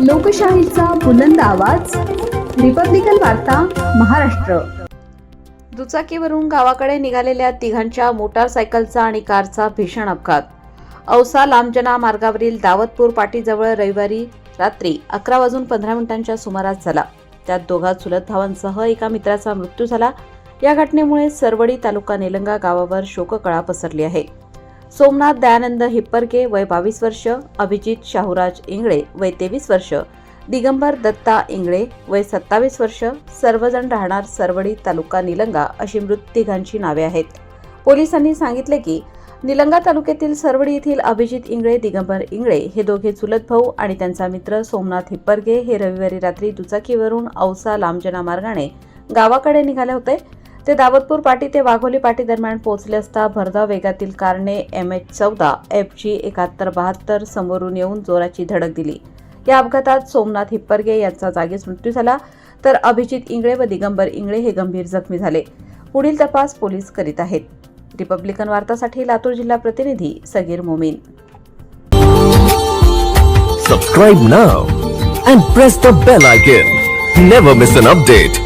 लोकशाहीचा बुलंद आवाज, रिपब्लिकन वार्ता महाराष्ट्र। दुचाकीवरून गावाकडे निघालेल्या तिघांच्या मोटारसायकलचा आणि कारचा भीषण अपघात औसा लांबजना मार्गावरील दावतपूर पाटीजवळ रविवारी रात्री 11:15 सुमारास झाला। त्यात दोघा चुलत भावांसह एका मित्राचा मृत्यू झाला। या घटनेमुळे सरवडी तालुका निलंगा गावावर शोककळा पसरली आहे। सोमनाथ दयानंद हिप्परगे वय 22 वर्ष, अभिजित शाहूराज इंगळे वय 23 वर्ष, दिगंबर दत्ता इंगळे वय 27 वर्ष, सर्वजण राहणार सरवडी तालुका निलंगा अशी मृत तिघांची नावे आहेत। पोलिसांनी सांगितले की निलंगा तालुक्यातील सरवडी येथील अभिजित इंगळे, दिगंबर इंगळे हे दोघे चुलत भाऊ आणि त्यांचा मित्र सोमनाथ हिप्परगे हे रविवारी रात्री दुचाकीवरून औसा लांबजना मार्गाने गावाकडे निघाले होते। ते दावतपूर पाटी ते वाघोली पाटी दरम्यान पोहोचले असता भरधाव वेगातील कारने MH14 FG 7172 समोरून येऊन जोराची धडक दिली। या अपघातात सोमनाथ हिप्परगे यांचा जागीच मृत्यू झाला, तर अभिजित इंगळे व दिगंबर इंगळे हे गंभीर जखमी झाले। पुढील तपास पोलीस करीत आहेत। रिपब्लिकन वार्तासाठी लातूर जिल्हा प्रतिनिधी Sagir Momin. Subscribe now and press the bell icon. Never miss an update.